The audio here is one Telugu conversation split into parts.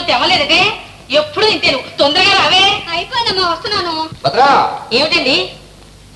రోజు తెమ్మలేదటే ఎప్పుడు ఇంతేను తొందరగా రావే. అయిపోయిందమ్మా వస్తున్నాను. భద్రా ఏమిటండి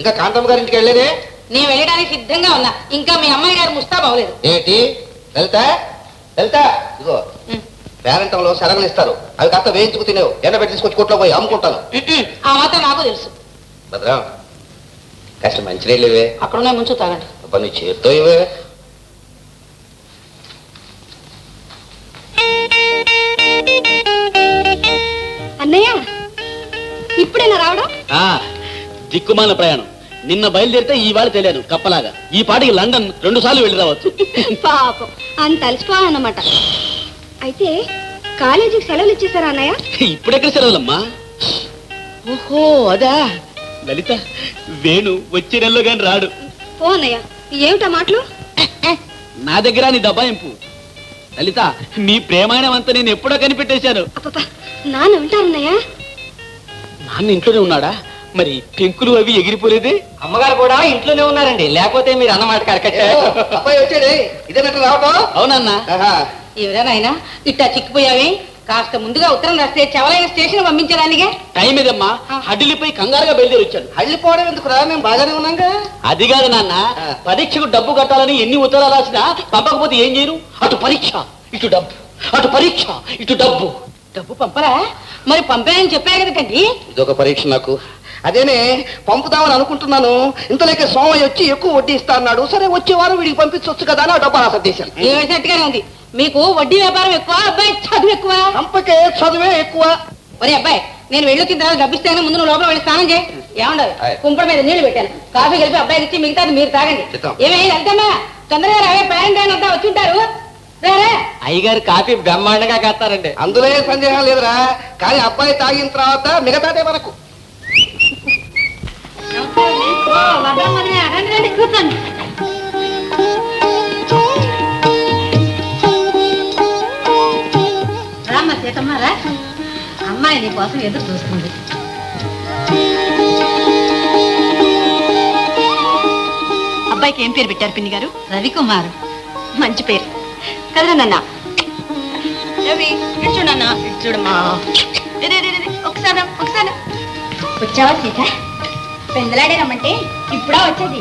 ఇంకా కాంతమ్మ గారి ఇంటికి వెళ్ళలేదే? నేను వెళ్ళడానికి సిద్ధంగా ఉన్నా, ఇంకా మీ అమ్మాయి గారు ముస్తాబ్ అవ్వలేదు. ఏంటి వెళ్తా వెళ్తా ఇదిగో పేరంటంలో శనగలు ఇస్తారు, అవి కాస్త వేయించుకు తినేవు, ఎండ పెట్టి తీసుకొచ్చి కొట్లో పోయి అమ్ముకుంటాను. ఆ మాత్రం నాకు తెలుసు. భద్రా కాస్త మంచినీళ్ళు ఇవే. అక్కడున్నా ముంచు తాగండి. అబ్బా నీ చేత్తో ఇవే. అన్నయ్య ఇప్పుడైనా రావడం? దిక్కుమాల ప్రయాణం. నిన్న బయలుదేరితే ఈ వాడు తెలియను కప్పలాగా. ఈ పాటికి లండన్ 2 సార్లు వెళ్ళి రావచ్చు. పాపం అంత అలసిపోవాలన్నమాట. అయితే కాలేజీకి సెలవులు ఇచ్చేసారా అన్నయ్య? ఇప్పుడెక్కడ సెలవులమ్మా? ఓహో అదా. లలిత వేణు వచ్చే నెలలో గాని రాడు. ఓ అన్నయ్య ఏమిటా మాటలు? నా దగ్గర నీ దబాయింపు. లలిత నీ ప్రేమాయణం అంతా నేను ఎప్పుడో కనిపెట్టేశాను. నాన్న ఉంటారన్నయ్య? నాన్న ఇంట్లోనే ఉన్నాడా? మరి పెంకులు అవి ఎగిరిపోలేదే? అమ్మగారు కూడా ఇంట్లోనే ఉన్నారండి, లేకపోతే మీరు అన్నమాట అబ్బాయి వచ్చాడే ఇదేనట్టు రావటం? అవునన్నా. ఎవరైనా ఇట్టా చిక్కిపోయావే, కాస్త ముందుగా ఉత్తరం రాస్తే చెవలైన స్టేషన్ పంపించడానికే. టైం ఏదమ్మా, హడ్డిలిపోయి కంగారుగా బయలుదేరి వచ్చాను. హళ్ళిపోవడం ఎందుకు రా, మేము బాగానే ఉన్నాగా. అది కాదు నాన్న, పరీక్షకు డబ్బు కట్టాలని ఎన్ని ఉత్తరాలు రాసినా పంపకపోతే ఏం చేయను? అటు పరీక్ష ఇటు డబ్బు, అటు పరీక్ష ఇటు డబ్బు. డబ్బు పంపరా? మరి పంపాయని చెప్పా కదండి. ఇదొక పరీక్ష నాకు. అదేనే పంపుదామని అనుకుంటున్నాను. ఇంతలోకే సోమయ్య వచ్చి ఎక్కువ వడ్డీ ఇస్తా అన్నాడు. సరే వచ్చే వారం వీడికి పంపించవచ్చు కదా అని డబ్బు రాసద్దేశాను. ఏమిటట్టుగానే ఉంది. మీకు వడ్డీ వ్యాపారం ఎక్కువ, అబ్బాయి చదువు ఎక్కువ. పంపకే చదువే ఎక్కువ. ఒరే అబ్బాయి, నేను వెళ్ళొచ్చిన తర్వాత డబ్బిస్తాను, ముందు నువ్వు లోపల వెళ్ళి స్నానం చేయి. ఏమండాలి కుంపడ మీద నీళ్లు పెట్టాను, కాఫీ కలిపి అబ్బాయికి ఇచ్చి మిగతాది మీరు తాగండి. ఏమేమి వెళ్తామా? తొందరగా రావే, పేరెంట్ అంతా వచ్చి ఉంటారు. అయ్యగారు కాఫీ బ్రహ్మాండంగా కాస్తారండి. అందులో ఏ సందేహం లేదురా, కానీ అబ్బాయి తాగిన తర్వాత మిగతాదే మనకు. కూర్చోండి. రామ్మ సీతమ్మ రా, అమ్మాయి నీ కోసం ఎదురు చూస్తుంది. అబ్బాయికి ఏం పేరు పెట్టారు పిన్ని గారు? రవికుమార్. మంచి పేరు కదరా నాన్న. రవి చూడన్నా, చూడమ్మా. ఒకసారి ఒకసారి వచ్చావా సీత? పెందలాడే రమ్మంటే ఇప్పుడా వచ్చేది.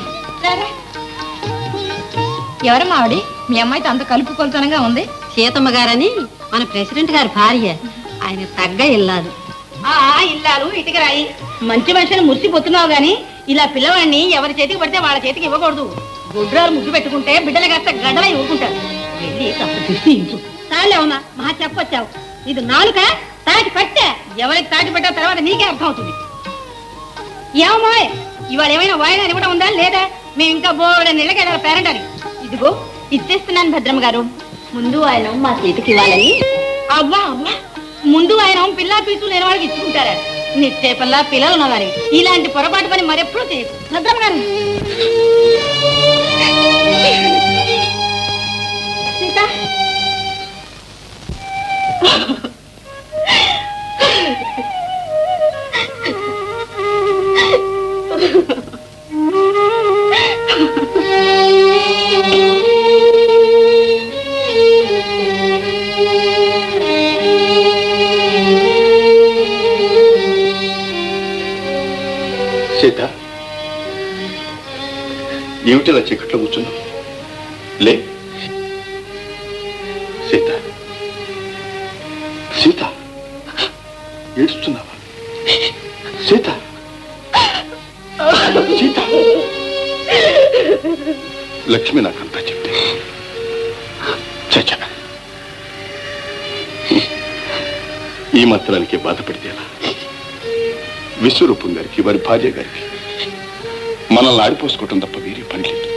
ఎవరమ్మా ఆవిడ? మీ అమ్మాయితో అంత కలుపు కొలుతనంగా ఉంది. సీతమ్మ గారని మన ప్రెసిడెంట్ గారి భార్య, ఆయన తగ్గ ఇల్లాలు. ఇల్లాలు ఇటుక రాయి. మంచి మనిషిని మురిసిపోతున్నావు గాని ఇలా పిల్లవాడిని ఎవరి చేతికి పడితే వాళ్ళ చేతికి ఇవ్వకూడదు. గుడ్రాలు ముగ్గు పెట్టుకుంటే బిడ్డలు కాస్త గడ్డలా ఇవ్వకుంటారు. వెళ్ళి కాస్త దృష్టించు. చాలేవమ్మా, మహా చెప్పొచ్చావు. ఇది నాలుక తాటి పట్టే, ఎవరికి తాటి పట్టా తర్వాత నీకే అర్థం అవుతుంది. ఏమో ఇవాళ ఏమైనా వాయిదా ఇవ్వడం ఉందా లేదా? మేము ఇంకా బోర్డు నెలకెళ్ళాలి పేరెంట్ అని. ఇదిగో ఇచ్చేస్తున్నాను భద్రమ్మ గారు. ముందు ఆయన మా చేతికి ఇవ్వాలని. అవ్వా అవ్వా, ముందు ఆయన పిల్లా పీసు లేని వాళ్ళకి ఇచ్చుకుంటారా? నిశ్చేపల్లా పిల్లలు ఉన్నవారి ఇలాంటి పొరపాటు పని మరెప్పుడు చేయకు భద్రమ్మ గారు. సీత సీత ఏమిటిలా చీకట్లో కూర్చున్నావు? లే సీత, సీత ఏడుస్తున్నావా? సీత, సీత. లక్ష్మి నాకంతా చెప్తే చచ్చా ఈ మాత్రానికి బాధపడితే ఎలా? విశ్వరూపం గారికి, వారి భార్య గారికి మనల్ని ఆడిపోసుకోవటం తప్ప వేరే పని లేదు.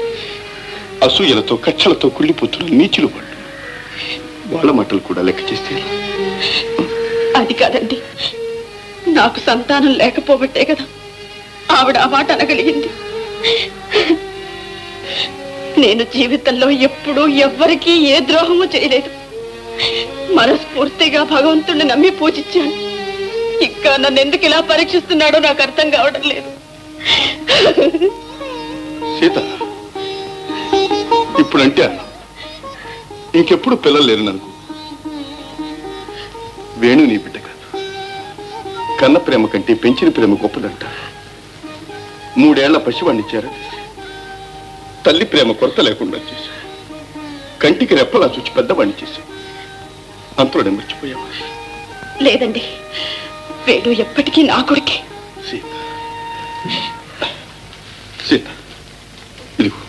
అసూయలతో కక్షలతో కుళ్ళిపోతున్న నీచులు వాళ్ళు. వాళ్ళ మాటలు కూడా లెక్క చేస్తే అది కాదండి, నాకు సంతానం లేకపోబట్టే కదా ఆవిడ ఆ మాట అనగలిగింది. నేను జీవితంలో ఎప్పుడూ ఎవ్వరికీ ఏ ద్రోహము చేయలేదు. మనస్ఫూర్తిగా భగవంతుడిని నమ్మి పూజించాను. ఇంకా నన్ను ఎందుకు ఇలా పరీక్షిస్తున్నాడో నాకు అర్థం కావడం లేదు. సీత, ఇప్పుడంటే అన్నా, ఇంకెప్పుడు పిల్లలు లేరు నాకు. వేణు నీ బిడ్డ కాదు. కన్న ప్రేమ కంటే పెంచిన ప్రేమ గొప్పదంట. 3 ఏళ్ల పసివాణ్ణి చేరదీసి తల్లి ప్రేమ కొరత లేకుండా చేశావు. కంటికి రెప్పలా చూచి పెద్దవాణ్ణి చేశావు. అంతలోనే మర్చిపోయావా? లేదండి, వేణు ఎప్పటికీ నా కొడుకే. సీత, సీత, ఇదిగో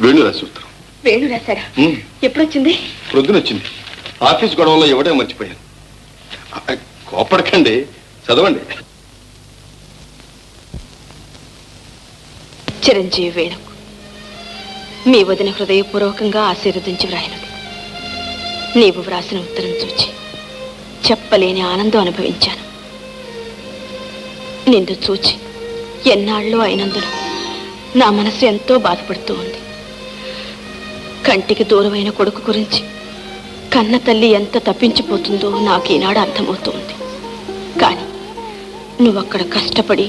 వేణు రాసి ఉత్తరం. వేణు రాశారా? ఎప్పుడొచ్చింది? ప్రొద్దునొచ్చింది. ఆఫీస్ గొడవలో ఎవడే మర్చిపోయాను. కోపడకండి, చదవండి. చిరంజీవి వేణుకు మీ వదిన హృదయపూర్వకంగా ఆశీర్వదించి వ్రాయినది. నీవు వ్రాసిన ఉత్తరం చూచి చెప్పలేని ఆనందం అనుభవించాను. నిన్ను చూచి ఎన్నాళ్ళు అయినందున నా మనసు ఎంతో బాధపడుతూ ఉంది. కంటికి దూరమైన కొడుకు గురించి కన్న తల్లి ఎంత తప్పించిపోతుందో నాకు ఈనాడు అర్థమవుతోంది. కానీ నువ్వక్కడ కష్టపడి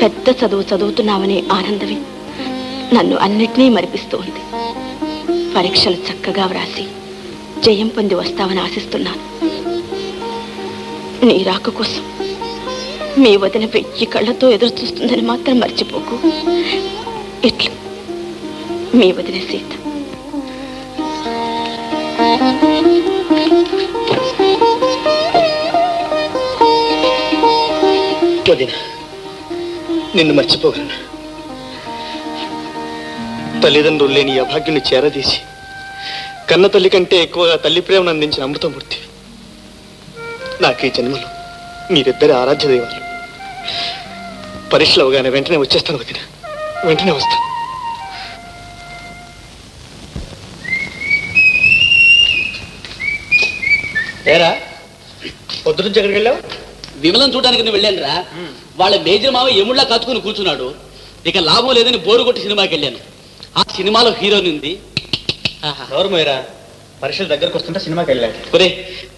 పెద్ద చదువు చదువుతున్నావనే ఆనందమే నన్ను అన్నిటినీ మరిపిస్తూ ఉంది. పరీక్షలు చక్కగా వ్రాసి జయం పొంది వస్తావని ఆశిస్తున్నాను. నీ రాక కోసం మీ వదిన 1000 కళ్ళతో ఎదురు చూస్తుందని మాత్రం మర్చిపోకు. ఇట్లు మీ వదిన సీత. వదిన, నిన్ను మర్చిపోగలను. తల్లిదండ్రులు లేని ఈ అభాగ్యుని చేరదీసి కన్న తల్లి కంటే ఎక్కువగా తల్లి ప్రేమను అందించిన అమృతమూర్తి. నాకు ఈ జన్మలో మీరిద్దరి ఆరాధ్య దైవాలు. పరీక్షలు అవగానే వెంటనే వచ్చేస్తాను వదిన, వెంటనే వస్తాను. ఏరా, పొద్దు నుంచి ఎక్కడికి వెళ్ళావు? విమలం చూడడానికి నువ్వు వెళ్ళాను రా. వాళ్ళ మేజర్ మావ ఎముళ్ళ కాచుకుని కూర్చున్నాడు. ఇక లాభం లేదని బోరు కొట్టి సినిమాకి వెళ్ళాను. ఆ సినిమాలో హీరోని ఉంది. గౌరవమేరా, పరీక్షలు దగ్గరకు వస్తుంటే సినిమాకి వెళ్ళాడు. ఒరే,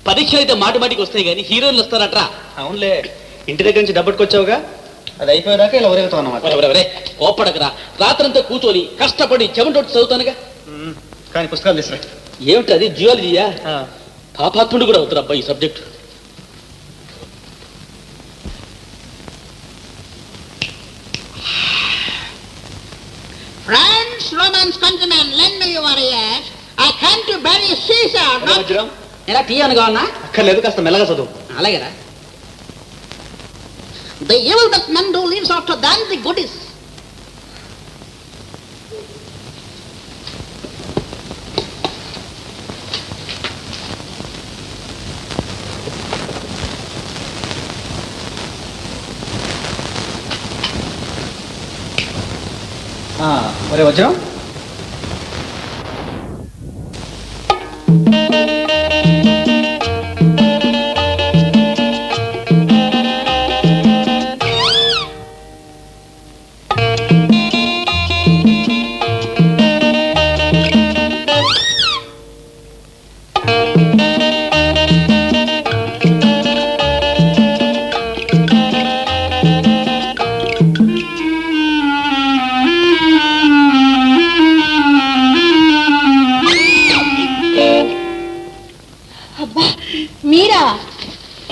పరీక్షలు అయితే మాటి మాటికి వస్తాయి కానీ హీరోయిన్లు వస్తారట్రా. అవునులే, ఇంటి దగ్గర నుంచి డబ్బట్టుకు వచ్చావుగా, అది అయిపోయాక ఇలా ఊరేగుతావు అన్నమాట. కోప్పడకరా, రాత్రంతా కూర్చొని కష్టపడి చెమటొట్టి చదువుతానుగా. కానీ పుస్తకాలు తీసుకురా. ఏమిటి అది? జియాలజీయా? పాపాత్ముడు కూడా అవుతారు అబ్బా ఈ subject. Friends, Romans countrymen, lend me your ears. I came to bury Caesar. ఎలా టీ అనగా ఉన్నా? అక్కర్లేదు, కాస్త మెల్లగా చదువు. అలాగేరా. The evil that men do leaves after them the good is. మరి వజ్రం,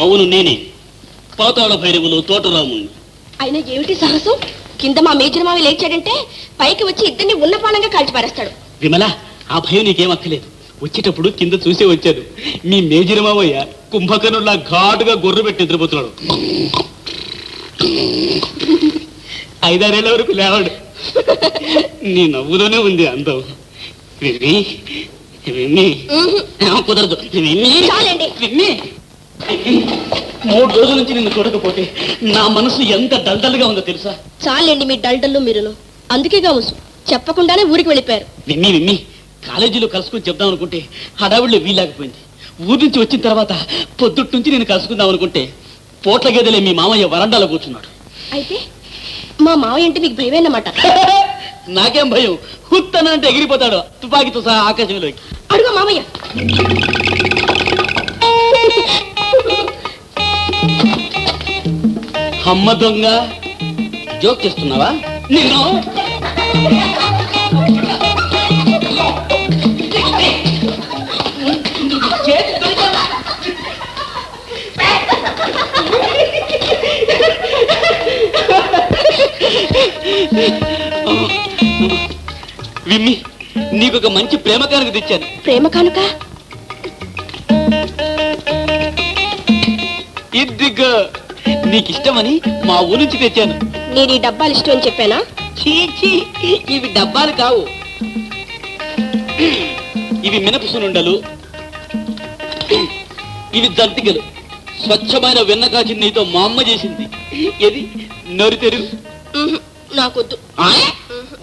అవును, నేనే పాతాళ భైరవులు తోటరాముని. అయినా ఏమిటి సాహసం? కింద మా మేజర్ మావి లేచాడంటే పైకి వచ్చి ఇద్దరిని ఉన్నపానంగా కాల్చిపారేస్తాడు. విమల, ఆ భయం నీకేం అక్కలేదు. వచ్చేటప్పుడు కింద చూసే వచ్చాను. మీ మేజర్ మావయ్య కుంభకర్ణులా ఘాటుగా గొర్రె పెట్టి నిద్రపోతున్నాడు. 5-6 ఏళ్ల వరకు లేవాడు. నీ నవ్వులోనే ఉంది అందం. విమ్మి, విమ్మి, కుదరదు. విమ్మి, విమ్మి, 3 రోజుల నుంచి నిన్ను చూడకపోతే నా మనసు ఎంత డల్డల్గా ఉందో తెలుసా? చాలండి మీ డల్డల్లు మీరును. అందుకేగా ముసు చెప్పకుండానే ఊరికి వెళ్ళిపోయారు. విమ్మి, విమ్మి, కాలేజీలో కలుసుకుని చెప్దాం అనుకుంటే హడావిడిలో వీల్లేకపోయింది. ఊరి నుంచి వచ్చిన తర్వాత పొద్దుటి నుంచి నేను కలుసుకుందాం అనుకుంటే పోట్ల గదిలే మీ మామయ్య వరండాలో కూర్చున్నాడు. అయితే మా మావయ్య అంటే మీకు భయమేనమాట? నాకేం భయం, హుత్తన అంటే ఎగిరిపోతాడు తుపాకీతో సహా ఆకాశంలోకి. అడుగు మామయ్య. అమ్మ దొంగ, జోక్ చేస్తున్నావా? నిన్ను విమ్మి నీకు ఒక మంచి ప్రేమ కానుక తెచ్చాను. ప్రేమ కానుక? ఇదిగో నీకు ఇష్టమని మా ఊరు నుంచి తెచ్చాను. నేను ఈ డబ్బాలు ఇష్టం అని చెప్పానా? చీ చీ, ఇవి డబ్బాలు కావు, ఇవి మినప సునుండలు, ఇవి జంతికలు. స్వచ్ఛమైన వెన్నకాచి నెయ్యితో మా అమ్మ చేసింది. ఏది నోరు తెరుగు. నాకొద్దు.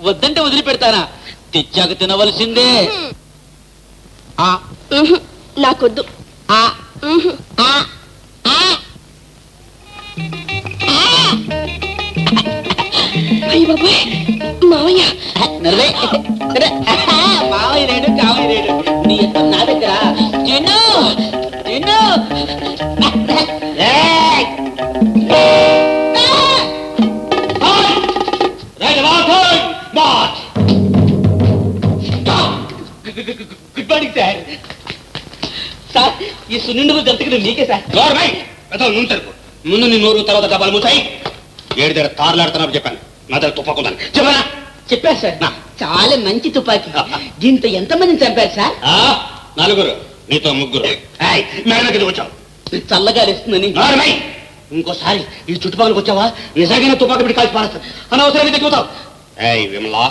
వద్దంటే వదిలిపెడతానా? తెచ్చాక తినవలసిందే. నాకొద్దు. అయ్య బాబాయ్, మావయ్య. మావయ్య లేడు, కావయ్య లేడు, నీ ఎంత నా దగ్గర. తిను తిను. Good morning sir. సార్, ఈ సున్నిండులు జంతికలు మీకే సార్. ముందు నీ నోరు తర్వాత డబ్బాలు మూసాయి. ఏడు దగ్గర తారలాడుతున్నా చెప్పాను. నా దగ్గర తుపాకుందని చెప్పానా? చెప్పారు సార్. చాలా మంచి తుపాకీ. దీంతో ఎంతమందిని చంపారు సార్? నలుగురు, నీతో ముగ్గురు. మేడకి వచ్చావు, చల్లగా వేస్తుందని. ఇంకోసారి ఈ చుట్టుపక్కలకి వచ్చావా నిజంగానే తుపాకు పెట్టి కాల్చి పారేస్తాను. అనవసరంగా తగ్గుతావు. ఏయ్ విమలా,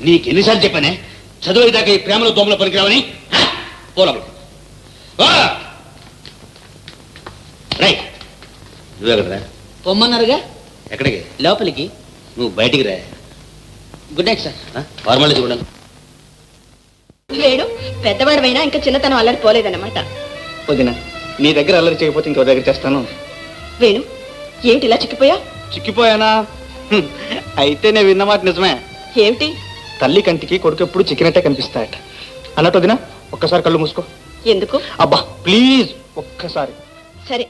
నీకు ఎన్నిసార్లు చెప్పానే చదువు దాకా ఈ ప్రేమలో దోమలో పనికిరావని? పోలము రైట్. నువ్వెక్కడరా? పొమ్మన్నారుగా. ఎక్కడికి? లోపలికి. నువ్వు బయటికి రా. Good night sir. ఫార్మాలిటీ చూడండి. వేణు, పెద్దవాడమైనా ఇంకా చిన్నతనం అల్లరి పోలేదన్నమాట. వదిన, నీ దగ్గర అల్లరి చేయకపోతే ఇంకో దగ్గర చేస్తాను. వేణు, ఏమిటి ఇలా చిక్కిపోయా? చిక్కిపోయానా? అయితే నేను విన్న మాట నిజమే. ఏమిటి? తల్లి కంటికి కొడుకు ఎప్పుడు చిక్కినట్టే కనిపిస్తాయట అన్నట్టు వదిన. ఒక్కసారి కళ్ళు మూసుకో. ఎందుకు? అబ్బా ప్లీజ్ ఒక్కసారి. సరే,